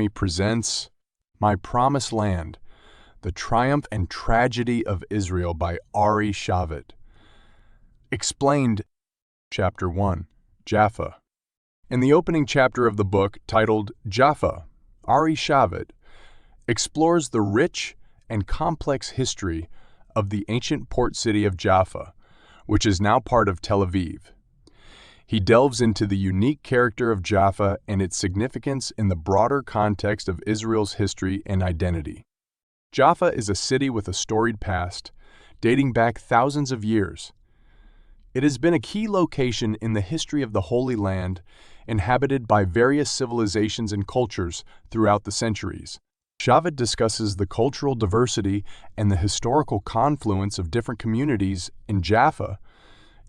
presents My Promised Land, The Triumph and Tragedy of Israel by Ari Shavit. Explained, Chapter 1, Jaffa. In the opening chapter of the book, titled Jaffa, Ari Shavit explores the rich and complex history of the ancient port city of Jaffa, which is now part of Tel Aviv. He delves into the unique character of Jaffa and its significance in the broader context of Israel's history and identity. Jaffa is a city with a storied past, dating back thousands of years. It has been a key location in the history of the Holy Land, inhabited by various civilizations and cultures throughout the centuries. Shavit discusses the cultural diversity and the historical confluence of different communities in Jaffa,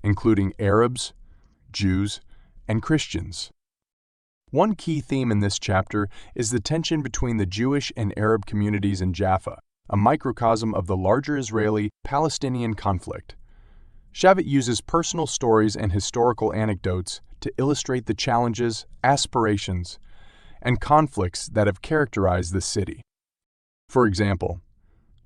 including Arabs, Jews, and Christians. One key theme in this chapter is the tension between the Jewish and Arab communities in Jaffa, a microcosm of the larger Israeli-Palestinian conflict. Shavit uses personal stories and historical anecdotes to illustrate the challenges, aspirations, and conflicts that have characterized the city. For example,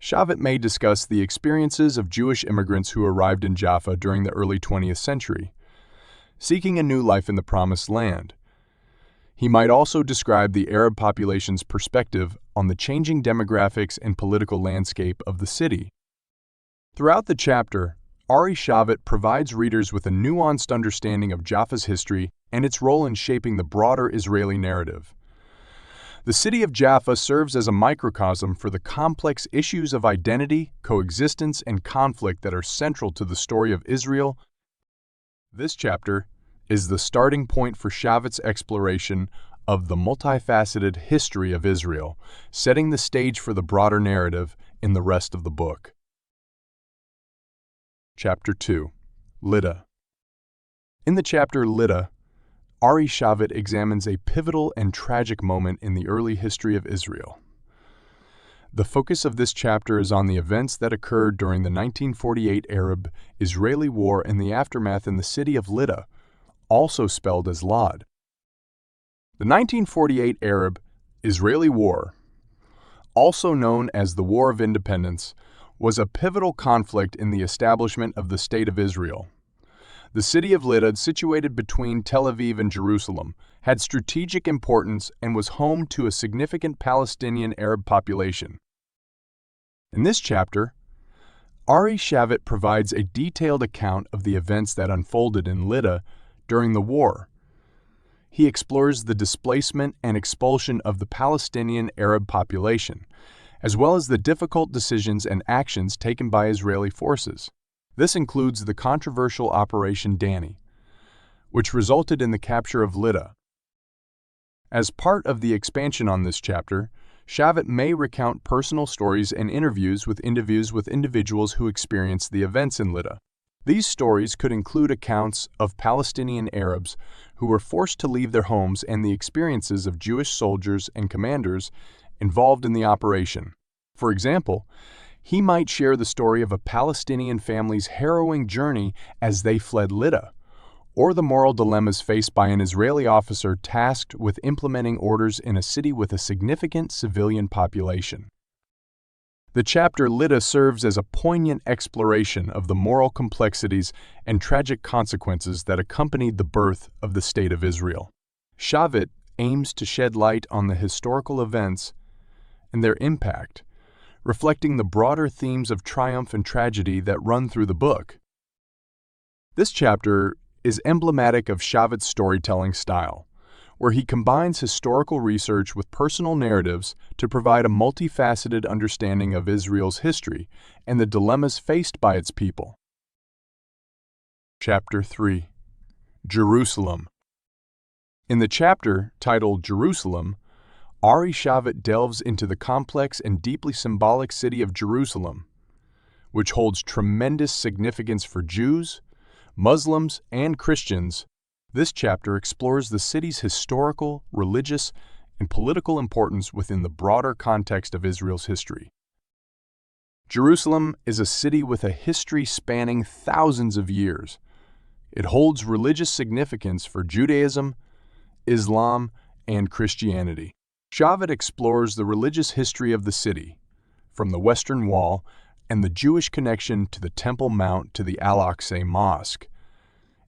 Shavit may discuss the experiences of Jewish immigrants who arrived in Jaffa during the early 20th century, seeking a new life in the Promised Land. He might also describe the Arab population's perspective on the changing demographics and political landscape of the city. Throughout the chapter, Ari Shavit provides readers with a nuanced understanding of Jaffa's history and its role in shaping the broader Israeli narrative. The city of Jaffa serves as a microcosm for the complex issues of identity, coexistence, and conflict that are central to the story of Israel. This chapter is the starting point for Shavit's exploration of the multifaceted history of Israel, setting the stage for the broader narrative in the rest of the book. Chapter 2, Lydda. In the chapter Lydda, Ari Shavit examines a pivotal and tragic moment in the early history of Israel. The focus of this chapter is on the events that occurred during the 1948 Arab-Israeli War and the aftermath in the city of Lydda, also spelled as Lod. The 1948 Arab-Israeli War, also known as the War of Independence, was a pivotal conflict in the establishment of the State of Israel. The city of Lydda, situated between Tel Aviv and Jerusalem, had strategic importance and was home to a significant Palestinian Arab population. In this chapter, Ari Shavit provides a detailed account of the events that unfolded in Lydda during the war. He explores the displacement and expulsion of the Palestinian Arab population, as well as the difficult decisions and actions taken by Israeli forces. This includes the controversial Operation Dani, which resulted in the capture of Lydda. As part of the expansion on this chapter, Shavit may recount personal stories and interviews with individuals who experienced the events in Lydda. These stories could include accounts of Palestinian Arabs who were forced to leave their homes and the experiences of Jewish soldiers and commanders involved in the operation. For example, he might share the story of a Palestinian family's harrowing journey as they fled Lydda, or the moral dilemmas faced by an Israeli officer tasked with implementing orders in a city with a significant civilian population. The chapter Lydda serves as a poignant exploration of the moral complexities and tragic consequences that accompanied the birth of the State of Israel. Shavit aims to shed light on the historical events and their impact, reflecting the broader themes of triumph and tragedy that run through the book. This chapter is emblematic of Shavit's storytelling style, where he combines historical research with personal narratives to provide a multifaceted understanding of Israel's history and the dilemmas faced by its people. Chapter 3, Jerusalem. In the chapter titled Jerusalem, Ari Shavit delves into the complex and deeply symbolic city of Jerusalem, which holds tremendous significance for Jews, Muslims, and Christians. This chapter explores the city's historical, religious, and political importance within the broader context of Israel's history. Jerusalem is a city with a history spanning thousands of years. It holds religious significance for Judaism, Islam, and Christianity. Shavit explores the religious history of the city, from the Western Wall and the Jewish connection to the Temple Mount to the Al-Aqsa Mosque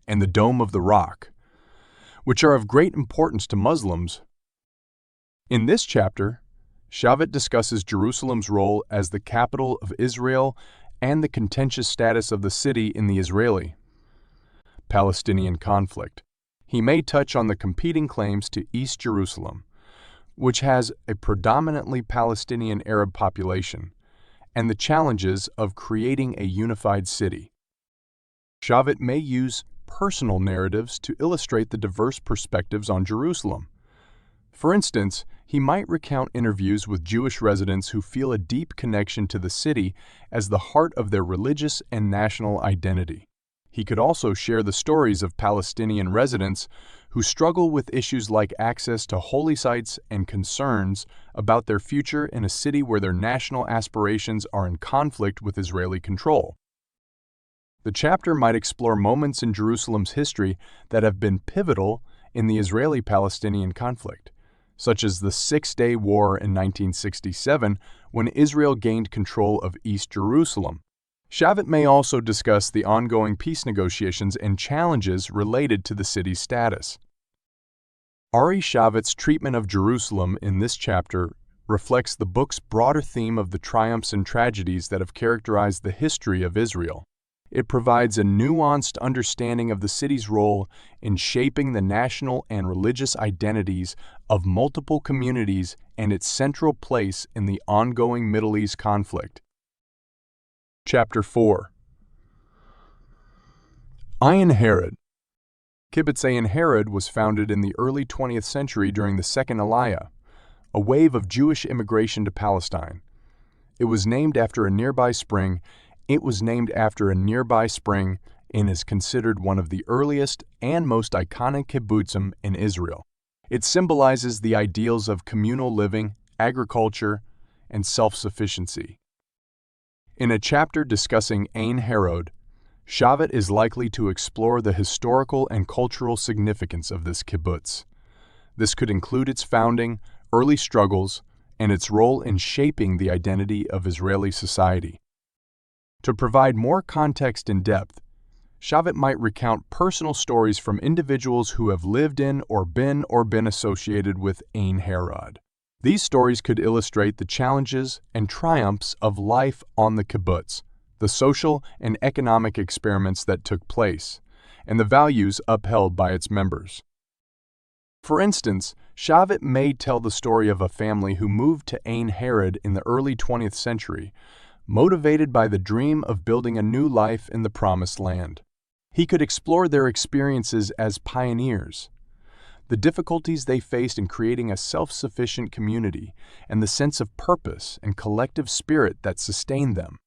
and the Dome of the Rock, which are of great importance to Muslims. In this chapter, Shavit discusses Jerusalem's role as the capital of Israel and the contentious status of the city in the Israeli-Palestinian conflict. He may touch on the competing claims to East Jerusalem, which has a predominantly Palestinian Arab population, and the challenges of creating a unified city. Shavit may use personal narratives to illustrate the diverse perspectives on Jerusalem. For instance, he might recount interviews with Jewish residents who feel a deep connection to the city as the heart of their religious and national identity. He could also share the stories of Palestinian residents who struggle with issues like access to holy sites and concerns about their future in a city where their national aspirations are in conflict with Israeli control. The chapter might explore moments in Jerusalem's history that have been pivotal in the Israeli-Palestinian conflict, such as the Six-Day War in 1967 when Israel gained control of East Jerusalem. Shavit may also discuss the ongoing peace negotiations and challenges related to the city's status. Ari Shavit's treatment of Jerusalem in this chapter reflects the book's broader theme of the triumphs and tragedies that have characterized the history of Israel. It provides a nuanced understanding of the city's role in shaping the national and religious identities of multiple communities and its central place in the ongoing Middle East conflict. Chapter 4. Ein Harod. Kibbutz Ein Harod was founded in the early 20th century during the Second Aliyah, a wave of Jewish immigration to Palestine. It was named after a nearby spring and is considered one of the earliest and most iconic kibbutzim in Israel. It symbolizes the ideals of communal living, agriculture, and self-sufficiency. In a chapter discussing Ein Harod, Shavit is likely to explore the historical and cultural significance of this kibbutz. This could include its founding, early struggles, and its role in shaping the identity of Israeli society. To provide more context and depth, Shavit might recount personal stories from individuals who have lived in or been associated with Ein Harod. These stories could illustrate the challenges and triumphs of life on the kibbutz, the social and economic experiments that took place, and the values upheld by its members. For instance, Shavit may tell the story of a family who moved to Ein Harod in the early 20th century, motivated by the dream of building a new life in the Promised Land. He could explore their experiences as pioneers, the difficulties they faced in creating a self-sufficient community, and the sense of purpose and collective spirit that sustained them.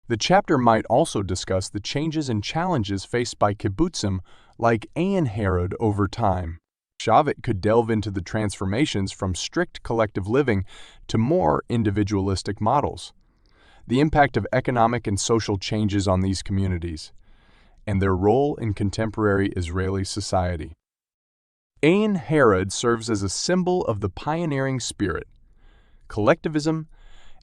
The chapter might also discuss the changes and challenges faced by kibbutzim like Ein Harod over time. Shavit could delve into the transformations from strict collective living to more individualistic models, the impact of economic and social changes on these communities, and their role in contemporary Israeli society. Ein Harod serves as a symbol of the pioneering spirit, collectivism,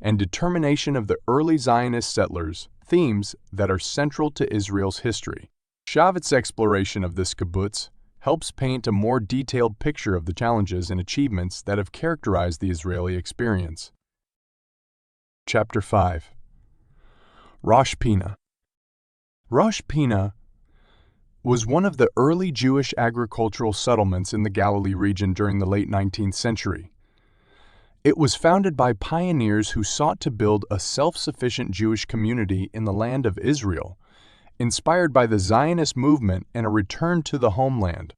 and determination of the early Zionist settlers, themes that are central to Israel's history. Shavit's exploration of this kibbutz helps paint a more detailed picture of the challenges and achievements that have characterized the Israeli experience. Chapter 5. Rosh Pinna. Rosh Pinna was one of the early Jewish agricultural settlements in the Galilee region during the late 19th century. It was founded by pioneers who sought to build a self-sufficient Jewish community in the land of Israel, inspired by the Zionist movement and a return to the homeland.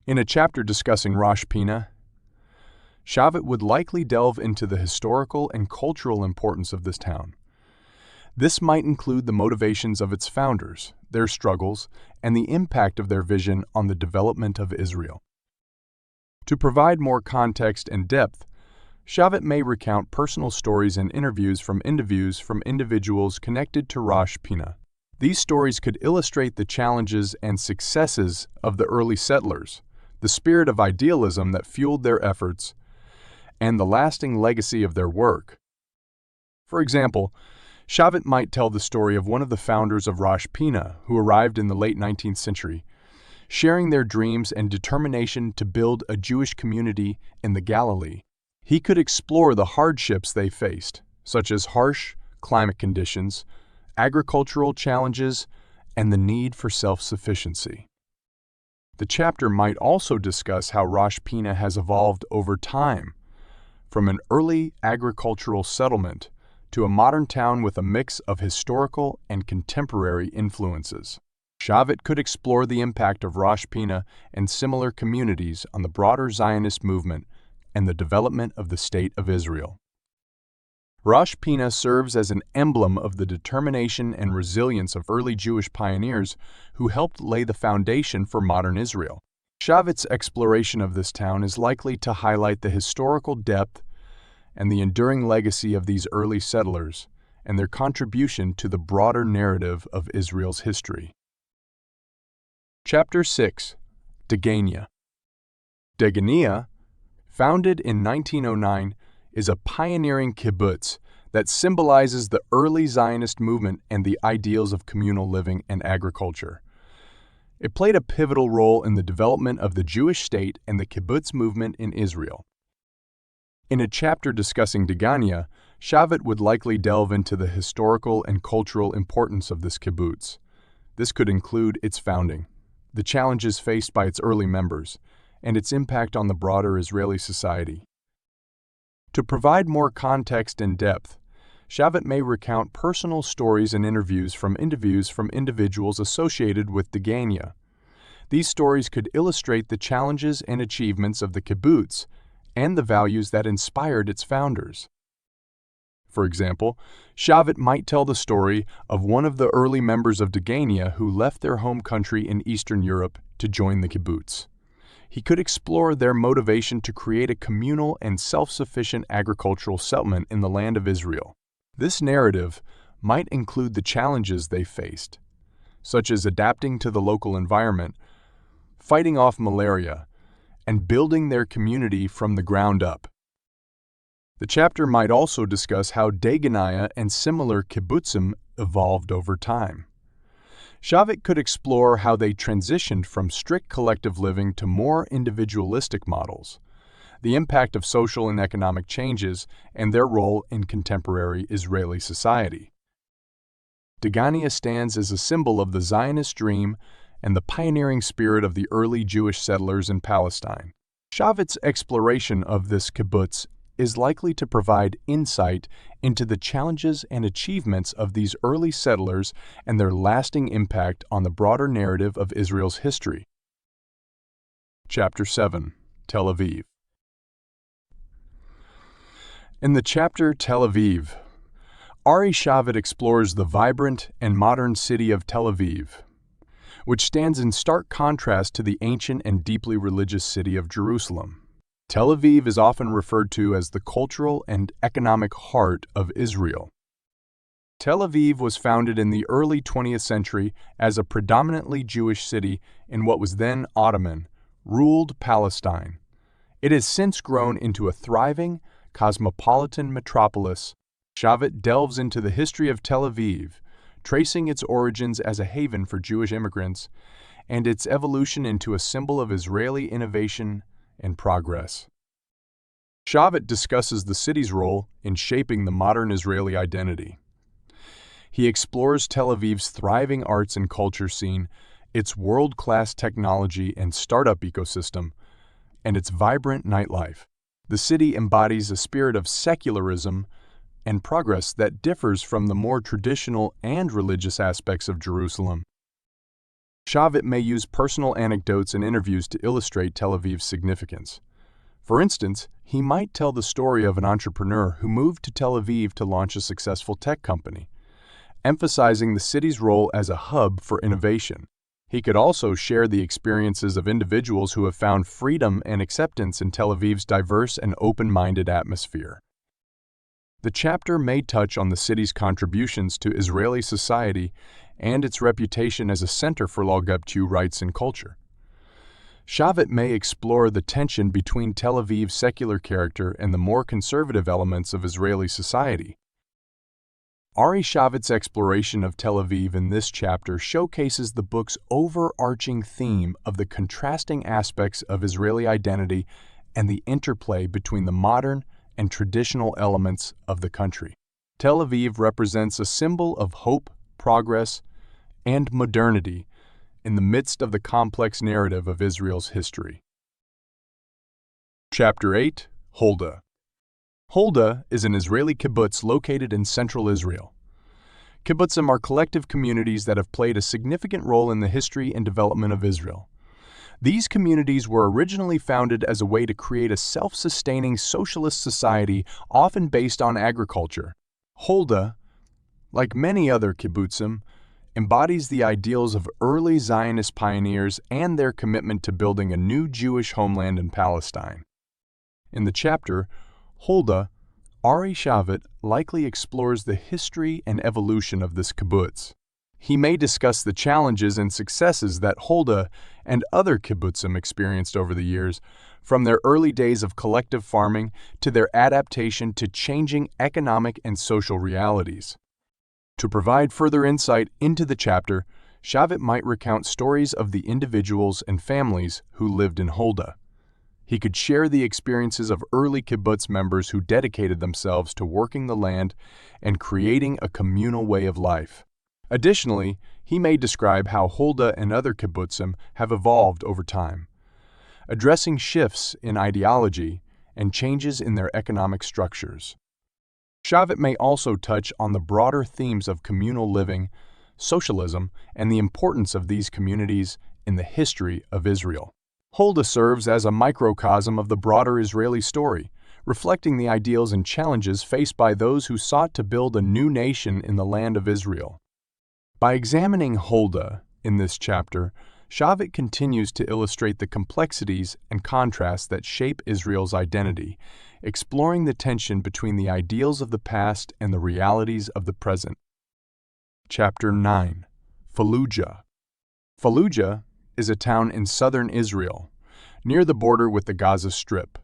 In a chapter discussing Rosh Pinna, Shavit would likely delve into the historical and cultural importance of this town. This might include the motivations of its founders, their struggles, and the impact of their vision on the development of Israel. To provide more context and depth, Shavit may recount personal stories and interviews from individuals connected to Rosh Pinna. These stories could illustrate the challenges and successes of the early settlers, the spirit of idealism that fueled their efforts, and the lasting legacy of their work. For example, Shavit might tell the story of one of the founders of Rosh, Pinna, who arrived in the late 19th century, sharing their dreams and determination to build a Jewish community in the Galilee. He could explore the hardships they faced, such as harsh climate conditions, agricultural challenges, and the need for self-sufficiency. The chapter might also discuss how Rosh Pinna has evolved over time, from an early agricultural settlement to a modern town with a mix of historical and contemporary influences. Shavit could explore the impact of Rosh Pinna and similar communities on the broader Zionist movement and the development of the State of Israel. Rosh Pinna serves as an emblem of the determination and resilience of early Jewish pioneers who helped lay the foundation for modern Israel. Shavit's exploration of this town is likely to highlight the historical depth and the enduring legacy of these early settlers and their contribution to the broader narrative of Israel's history. Chapter 6. Degania. Degania, founded in 1909, is a pioneering kibbutz that symbolizes the early Zionist movement and the ideals of communal living and agriculture. It played a pivotal role in the development of the Jewish state and the kibbutz movement in Israel. In a chapter discussing Degania, Shavit would likely delve into the historical and cultural importance of this kibbutz. This could include its founding, the challenges faced by its early members, and its impact on the broader Israeli society. To provide more context and depth, Shavit may recount personal stories and interviews from individuals associated with Degania. These stories could illustrate the challenges and achievements of the kibbutz and the values that inspired its founders. For example, Shavit might tell the story of one of the early members of Degania who left their home country in Eastern Europe to join the kibbutz. He could explore their motivation to create a communal and self-sufficient agricultural settlement in the land of Israel. This narrative might include the challenges they faced, such as adapting to the local environment, fighting off malaria, and building their community from the ground up. The chapter might also discuss how Degania and similar kibbutzim evolved over time. Shavit could explore how they transitioned from strict collective living to more individualistic models, the impact of social and economic changes, and their role in contemporary Israeli society. Degania stands as a symbol of the Zionist Dream and the pioneering spirit of the early Jewish settlers in Palestine. Shavit's exploration of this kibbutz is likely to provide insight into the challenges and achievements of these early settlers and their lasting impact on the broader narrative of Israel's history. Chapter 7. Tel Aviv. In the chapter Tel Aviv, Ari Shavit explores the vibrant and modern city of Tel Aviv, which stands in stark contrast to the ancient and deeply religious city of Jerusalem. Tel Aviv is often referred to as the cultural and economic heart of Israel. Tel Aviv was founded in the early 20th century as a predominantly Jewish city in what was then Ottoman-ruled Palestine. It has since grown into a thriving, cosmopolitan metropolis. Shavit delves into the history of Tel Aviv, tracing its origins as a haven for Jewish immigrants and its evolution into a symbol of Israeli innovation and progress. Shavit discusses the city's role in shaping the modern Israeli identity. He explores Tel Aviv's thriving arts and culture scene, its world-class technology and startup ecosystem, and its vibrant nightlife. The city embodies a spirit of secularism and progress that differs from the more traditional and religious aspects of Jerusalem. Shavit may use personal anecdotes and interviews to illustrate Tel Aviv's significance. For instance, he might tell the story of an entrepreneur who moved to Tel Aviv to launch a successful tech company, emphasizing the city's role as a hub for innovation. He could also share the experiences of individuals who have found freedom and acceptance in Tel Aviv's diverse and open-minded atmosphere. The chapter may touch on the city's contributions to Israeli society and its reputation as a center for LGBTQ rights and culture. Shavit may explore the tension between Tel Aviv's secular character and the more conservative elements of Israeli society. Ari Shavit's exploration of Tel Aviv in this chapter showcases the book's overarching theme of the contrasting aspects of Israeli identity and the interplay between the modern and traditional elements of the country. Tel Aviv represents a symbol of hope, progress, and modernity in the midst of the complex narrative of Israel's history. Chapter 8, Hulda. Hulda is an Israeli kibbutz located in central Israel. Kibbutzim are collective communities that have played a significant role in the history and development of Israel. These communities were originally founded as a way to create a self-sustaining socialist society often based on agriculture. Hulda, like many other kibbutzim, embodies the ideals of early Zionist pioneers and their commitment to building a new Jewish homeland in Palestine. In the chapter, Hulda, Ari Shavit likely explores the history and evolution of this kibbutz. He may discuss the challenges and successes that Hulda and other kibbutzim experienced over the years, from their early days of collective farming to their adaptation to changing economic and social realities. To provide further insight into the chapter, Shavit might recount stories of the individuals and families who lived in Hulda. He could share the experiences of early kibbutz members who dedicated themselves to working the land and creating a communal way of life. Additionally, he may describe how Hulda and other kibbutzim have evolved over time, addressing shifts in ideology and changes in their economic structures. Shavit may also touch on the broader themes of communal living, socialism, and the importance of these communities in the history of Israel. Hulda serves as a microcosm of the broader Israeli story, reflecting the ideals and challenges faced by those who sought to build a new nation in the land of Israel. By examining Hulda in this chapter, Shavit continues to illustrate the complexities and contrasts that shape Israel's identity, exploring the tension between the ideals of the past and the realities of the present. Chapter 9, Fallujah. Fallujah is a town in southern Israel, near the border with the Gaza Strip.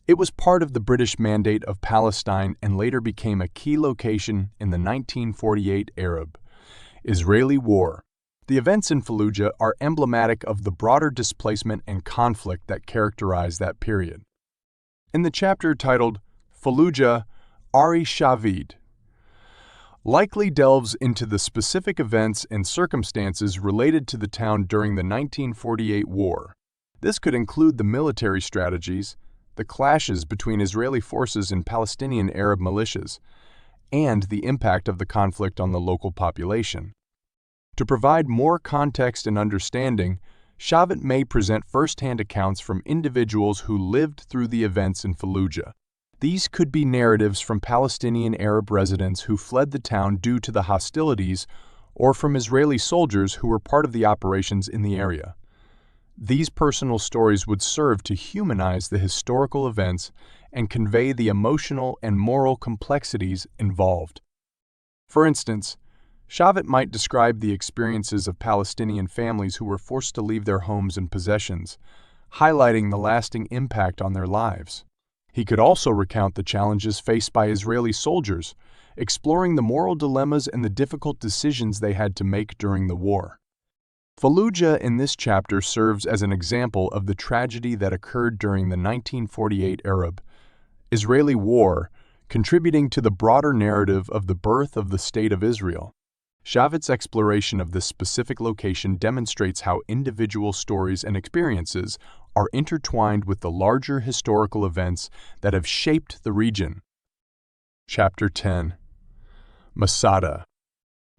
It was part of the British Mandate of Palestine and later became a key location in the 1948 Arab-Israeli War. The events in Fallujah are emblematic of the broader displacement and conflict that characterized that period. In the chapter titled Fallujah, Ari Shavit likely delves into the specific events and circumstances related to the town during the 1948 war. This could include the military strategies, the clashes between Israeli forces and Palestinian Arab militias, and the impact of the conflict on the local population. To provide more context and understanding, Shavit may present first-hand accounts from individuals who lived through the events in Fallujah. These could be narratives from Palestinian Arab residents who fled the town due to the hostilities or from Israeli soldiers who were part of the operations in the area. These personal stories would serve to humanize the historical events and convey the emotional and moral complexities involved. For instance, Shavit might describe the experiences of Palestinian families who were forced to leave their homes and possessions, highlighting the lasting impact on their lives. He could also recount the challenges faced by Israeli soldiers, exploring the moral dilemmas and the difficult decisions they had to make during the war. Fallujah in this chapter serves as an example of the tragedy that occurred during the 1948 Arab-Israeli War, contributing to the broader narrative of the birth of the State of Israel. Shavit's exploration of this specific location demonstrates how individual stories and experiences are intertwined with the larger historical events that have shaped the region. Chapter 10, Masada.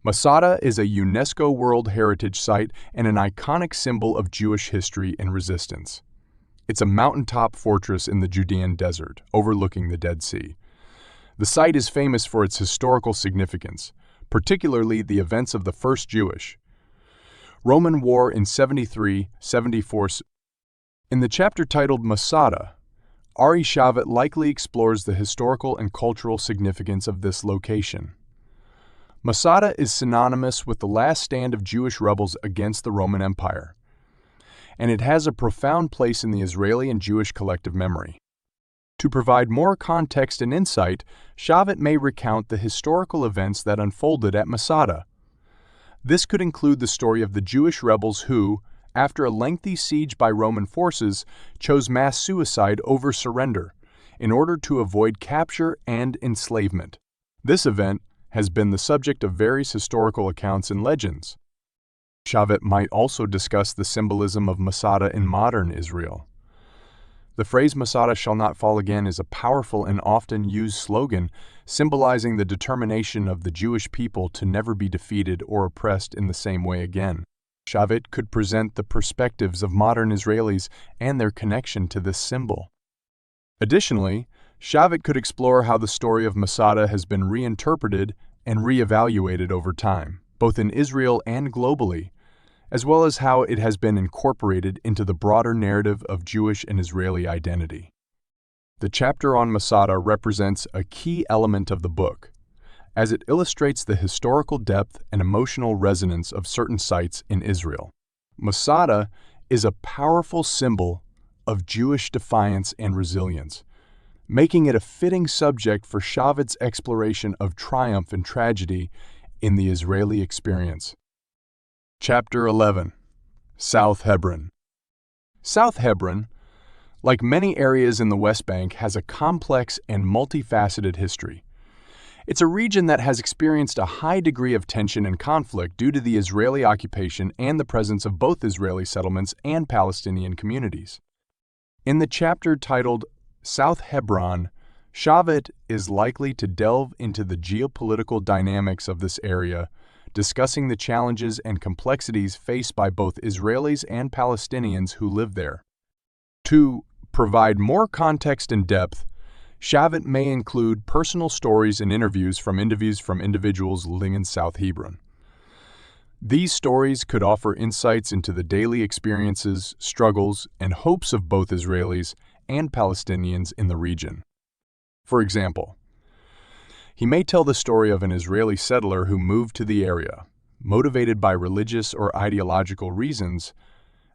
Masada is a UNESCO World Heritage Site and an iconic symbol of Jewish history and resistance. It's a mountaintop fortress in the Judean desert, overlooking the Dead Sea. The site is famous for its historical significance, particularly the events of the First Jewish-Roman War in 73-74. In the chapter titled Masada, Ari Shavit likely explores the historical and cultural significance of this location. Masada is synonymous with the last stand of Jewish rebels against the Roman Empire, and it has a profound place in the Israeli and Jewish collective memory. To provide more context and insight, Shavit may recount the historical events that unfolded at Masada. This could include the story of the Jewish rebels who, after a lengthy siege by Roman forces, chose mass suicide over surrender in order to avoid capture and enslavement. This event has been the subject of various historical accounts and legends. Shavit might also discuss the symbolism of Masada in modern Israel. The phrase "Masada shall not fall again" is a powerful and often used slogan symbolizing the determination of the Jewish people to never be defeated or oppressed in the same way again. Shavit could present the perspectives of modern Israelis and their connection to this symbol. Additionally, Shavit could explore how the story of Masada has been reinterpreted and reevaluated over time, both in Israel and globally, as well as how it has been incorporated into the broader narrative of Jewish and Israeli identity. The chapter on Masada represents a key element of the book, as it illustrates the historical depth and emotional resonance of certain sites in Israel. Masada is a powerful symbol of Jewish defiance and resilience, making it a fitting subject for Shavit's exploration of triumph and tragedy in the Israeli experience. Chapter 11. South Hebron. South Hebron, like many areas in the West Bank, has a complex and multifaceted history. It's a region that has experienced a high degree of tension and conflict due to the Israeli occupation and the presence of both Israeli settlements and Palestinian communities. In the chapter titled South Hebron, Shavit is likely to delve into the geopolitical dynamics of this area, discussing the challenges and complexities faced by both Israelis and Palestinians who live there. To provide more context and depth, Shavit may include personal stories and interviews from individuals living in South Hebron. These stories could offer insights into the daily experiences, struggles, and hopes of both Israelis and Palestinians in the region. For example, he may tell the story of an Israeli settler who moved to the area, motivated by religious or ideological reasons,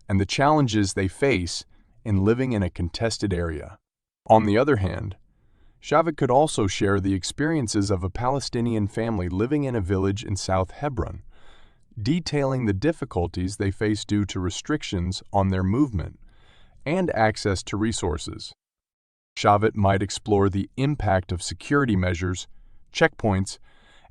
and the challenges they face in living in a contested area. On the other hand, Shavit could also share the experiences of a Palestinian family living in a village in South Hebron, detailing the difficulties they face due to restrictions on their movement and access to resources. Shavit might explore the impact of security measures, checkpoints,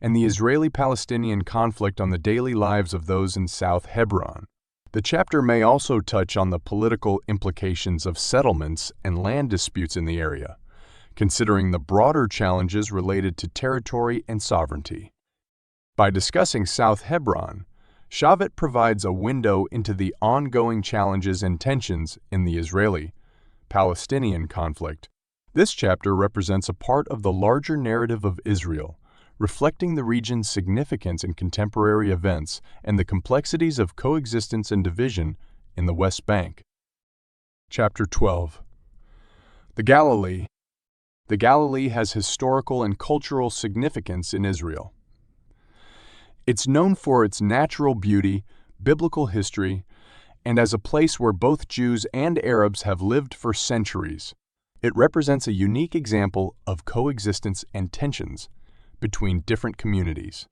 and the Israeli-Palestinian conflict on the daily lives of those in South Hebron. The chapter may also touch on the political implications of settlements and land disputes in the area, considering the broader challenges related to territory and sovereignty. By discussing South Hebron, Shavit provides a window into the ongoing challenges and tensions in the Israeli-Palestinian conflict. This chapter represents a part of the larger narrative of Israel, reflecting the region's significance in contemporary events and the complexities of coexistence and division in the West Bank. Chapter 12. The Galilee. The Galilee has historical and cultural significance in Israel. It's known for its natural beauty, biblical history, and as a place where both Jews and Arabs have lived for centuries. It represents a unique example of coexistence and tensions between different communities.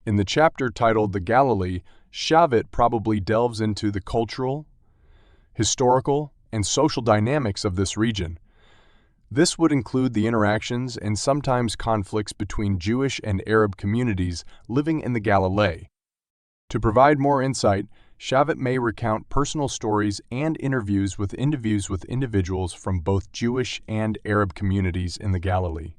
In the chapter titled The Galilee, Shavit probably delves into the cultural, historical, and social dynamics of this region. This would include the interactions and sometimes conflicts between Jewish and Arab communities living in the Galilee. To provide more insight, Shavit may recount personal stories and interviews with individuals from both Jewish and Arab communities in the Galilee.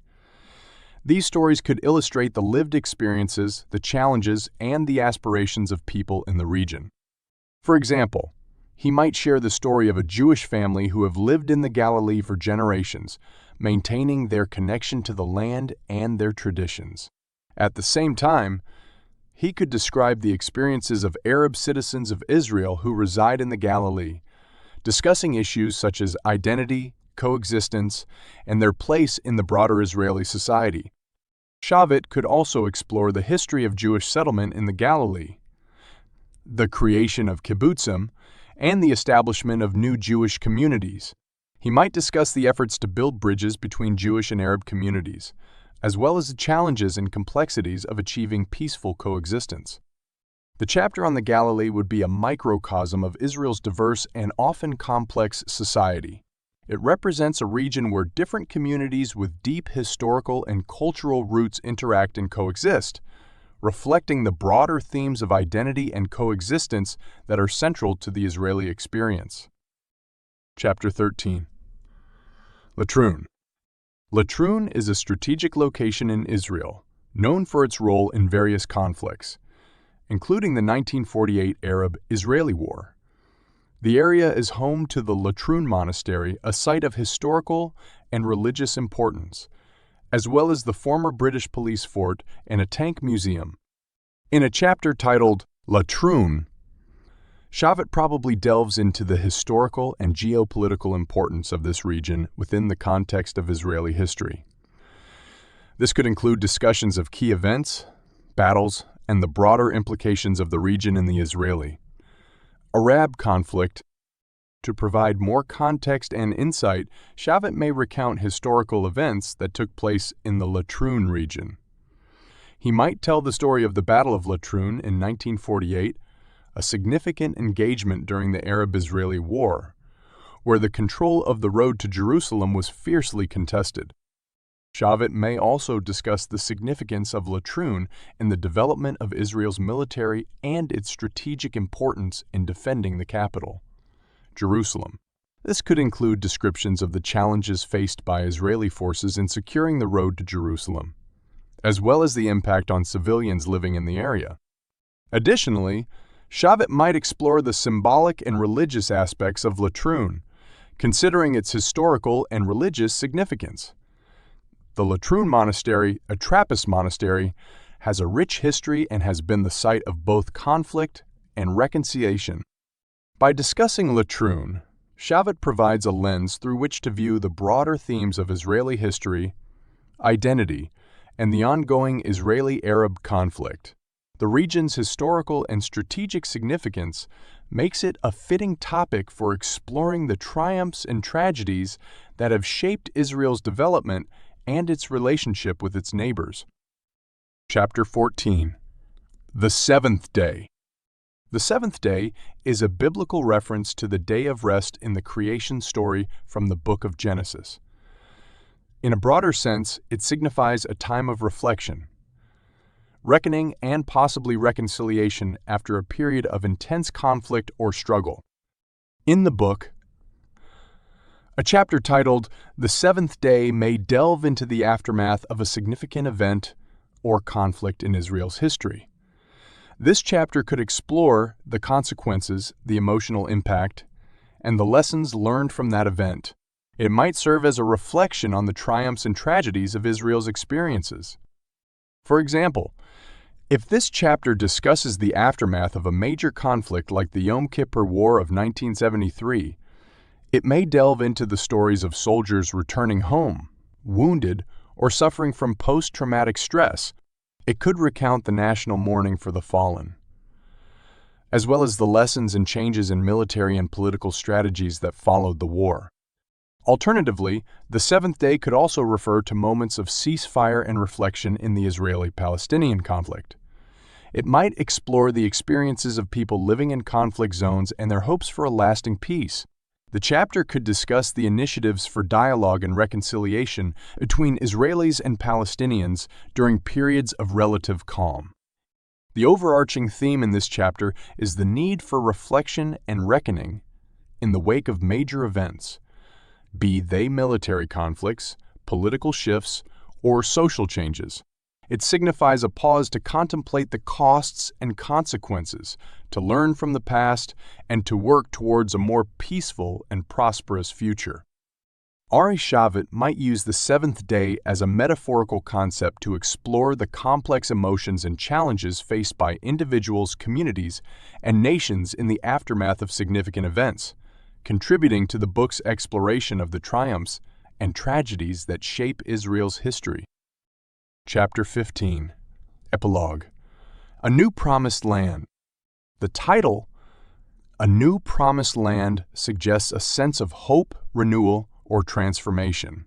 These stories could illustrate the lived experiences, the challenges, and the aspirations of people in the region. For example, he might share the story of a Jewish family who have lived in the Galilee for generations, maintaining their connection to the land and their traditions. At the same time, he could describe the experiences of Arab citizens of Israel who reside in the Galilee, discussing issues such as identity, coexistence, and their place in the broader Israeli society. Shavit could also explore the history of Jewish settlement in the Galilee, the creation of kibbutzim, and the establishment of new Jewish communities. He might discuss the efforts to build bridges between Jewish and Arab communities, as well as the challenges and complexities of achieving peaceful coexistence. The chapter on the Galilee would be a microcosm of Israel's diverse and often complex society. It represents a region where different communities with deep historical and cultural roots interact and coexist, reflecting the broader themes of identity and coexistence that are central to the Israeli experience. Chapter 13. Latrun. Latrun is a strategic location in Israel, known for its role in various conflicts, including the 1948 Arab-Israeli War. The area is home to the Latrun Monastery, a site of historical and religious importance, as well as the former British police fort and a tank museum. In a chapter titled Latrun, Shavit probably delves into the historical and geopolitical importance of this region within the context of Israeli history. This could include discussions of key events, battles, and the broader implications of the region in the Israeli-Arab conflict. To provide more context and insight, Shavit may recount historical events that took place in the Latrun region. He might tell the story of the Battle of Latrun in 1948, a significant engagement during the Arab-Israeli War, where the control of the road to Jerusalem was fiercely contested. Shavit may also discuss the significance of Latrun in the development of Israel's military and its strategic importance in defending the capital, Jerusalem. This could include descriptions of the challenges faced by Israeli forces in securing the road to Jerusalem, as well as the impact on civilians living in the area. Additionally, Shavit might explore the symbolic and religious aspects of Latrun, considering its historical and religious significance. The Latrun Monastery, a Trappist monastery, has a rich history and has been the site of both conflict and reconciliation. By discussing Latrun, Shavit provides a lens through which to view the broader themes of Israeli history, identity, and the ongoing Israeli-Arab conflict. The region's historical and strategic significance makes it a fitting topic for exploring the triumphs and tragedies that have shaped Israel's development and its relationship with its neighbors. Chapter 14. The Seventh Day. The seventh day is a biblical reference to the day of rest in the creation story from the book of Genesis. In a broader sense, it signifies a time of reflection, reckoning, and possibly reconciliation after a period of intense conflict or struggle. In the book, a chapter titled The Seventh Day may delve into the aftermath of a significant event or conflict in Israel's history. This chapter could explore the consequences, the emotional impact, and the lessons learned from that event. It might serve as a reflection on the triumphs and tragedies of Israel's experiences. For example, if this chapter discusses the aftermath of a major conflict like the Yom Kippur War of 1973, it may delve into the stories of soldiers returning home, wounded, or suffering from post-traumatic stress. It could recount the national mourning for the fallen, as well as the lessons and changes in military and political strategies that followed the war. Alternatively, the seventh day could also refer to moments of ceasefire and reflection in the Israeli-Palestinian conflict. It might explore the experiences of people living in conflict zones and their hopes for a lasting peace. The chapter could discuss the initiatives for dialogue and reconciliation between Israelis and Palestinians during periods of relative calm. The overarching theme in this chapter is the need for reflection and reckoning in the wake of major events, be they military conflicts, political shifts, or social changes. It signifies a pause to contemplate the costs and consequences, to learn from the past, and to work towards a more peaceful and prosperous future. Ari Shavit might use the seventh day as a metaphorical concept to explore the complex emotions and challenges faced by individuals, communities, and nations in the aftermath of significant events, contributing to the book's exploration of the triumphs and tragedies that shape Israel's history. Chapter 15. Epilogue. A New Promised Land. The title A new promised land suggests a sense of hope, renewal, or transformation.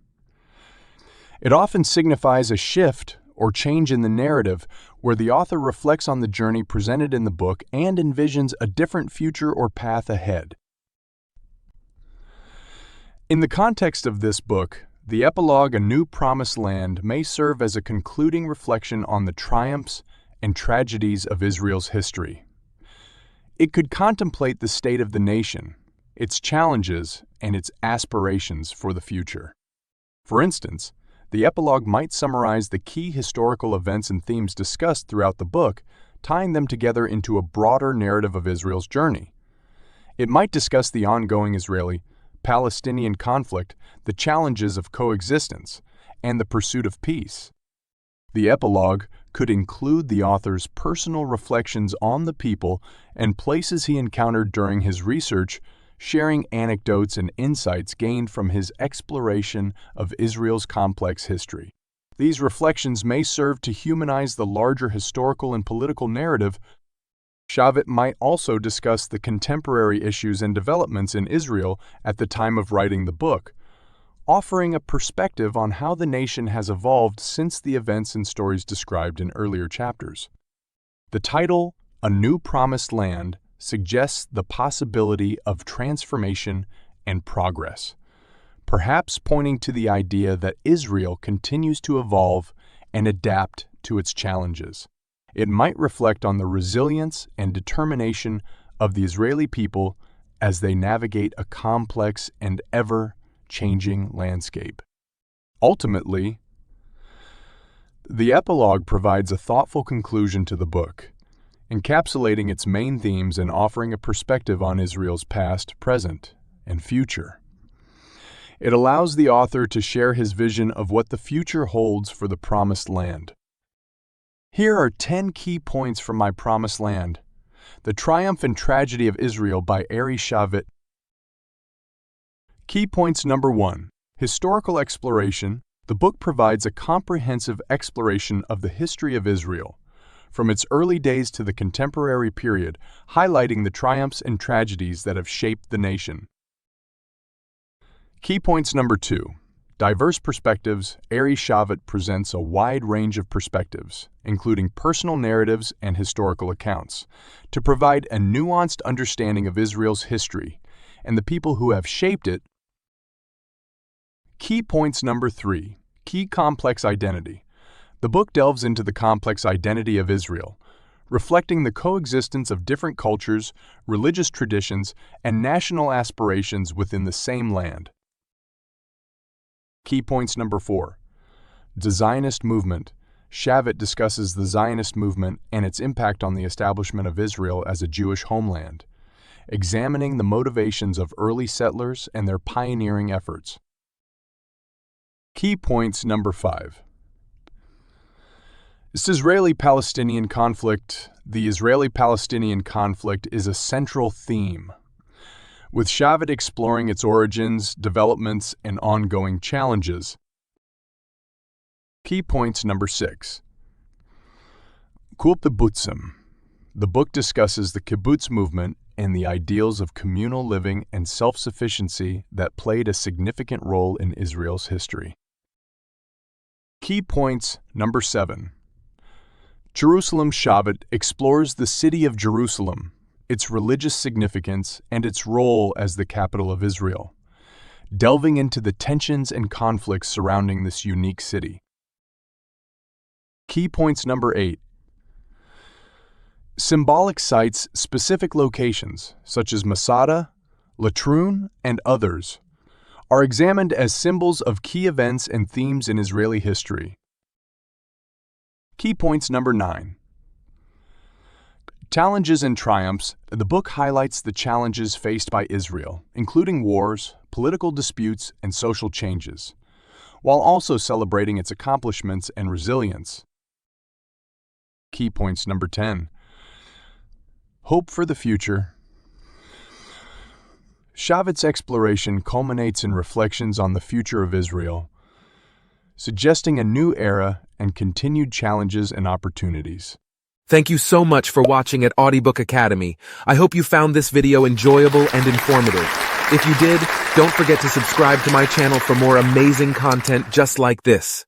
It often signifies a shift or change in the narrative where the author reflects on the journey presented in the book and envisions a different future or path ahead. In the context of this book, the epilogue, A New Promised Land, may serve as a concluding reflection on the triumphs and tragedies of Israel's history. It could contemplate the state of the nation, its challenges, and its aspirations for the future. For instance, the epilogue might summarize the key historical events and themes discussed throughout the book, tying them together into a broader narrative of Israel's journey. It might discuss the ongoing Israeli-Palestinian conflict, the challenges of coexistence, and the pursuit of peace. The epilogue could include the author's personal reflections on the people and places he encountered during his research, sharing anecdotes and insights gained from his exploration of Israel's complex history. These reflections may serve to humanize the larger historical and political narrative. Shavit might also discuss the contemporary issues and developments in Israel at the time of writing the book, offering a perspective on how the nation has evolved since the events and stories described in earlier chapters. The title, A New Promised Land, suggests the possibility of transformation and progress, perhaps pointing to the idea that Israel continues to evolve and adapt to its challenges. It might reflect on the resilience and determination of the Israeli people as they navigate a complex and ever-changing landscape. Ultimately, the epilogue provides a thoughtful conclusion to the book, encapsulating its main themes and offering a perspective on Israel's past, present, and future. It allows the author to share his vision of what the future holds for the Promised Land. Here are 10 key points from My Promised Land: The Triumph and Tragedy of Israel by Ari Shavit. Key points number 1. Historical exploration. The book provides a comprehensive exploration of the history of Israel, from its early days to the contemporary period, highlighting the triumphs and tragedies that have shaped the nation. Key points number 2. Diverse perspectives. Ari Shavit presents a wide range of perspectives, including personal narratives and historical accounts, to provide a nuanced understanding of Israel's history and the people who have shaped it. Key points number 3. Key complex identity. The book delves into the complex identity of Israel, reflecting the coexistence of different cultures, religious traditions, and national aspirations within the same land. Key points number 4. The Zionist movement. Shavit discusses the Zionist movement and its impact on the establishment of Israel as a Jewish homeland, examining the motivations of early settlers and their pioneering efforts. Key points number 5. This Israeli-Palestinian conflict. The Israeli-Palestinian conflict is a central theme, with Shavit exploring its origins, developments, and ongoing challenges. Key points number 6. Kibbutzim. The book discusses the kibbutz movement and the ideals of communal living and self-sufficiency that played a significant role in Israel's history. Key points number 7. Jerusalem. Shavit explores the city of Jerusalem, its religious significance, and its role as the capital of Israel, delving into the tensions and conflicts surrounding this unique city. Key points number 8. Symbolic sites. Specific locations, such as Masada, Latrun, and others, are examined as symbols of key events and themes in Israeli history. Key points number 9. Challenges and triumphs. The book highlights the challenges faced by Israel, including wars, political disputes, and social changes, while also celebrating its accomplishments and resilience. Key points number 10. Hope for the future. Shavit's exploration culminates in reflections on the future of Israel, suggesting a new era and continued challenges and opportunities. Thank you so much for watching at Audiobook Academy. I hope you found this video enjoyable and informative. If you did, don't forget to subscribe to my channel for more amazing content just like this.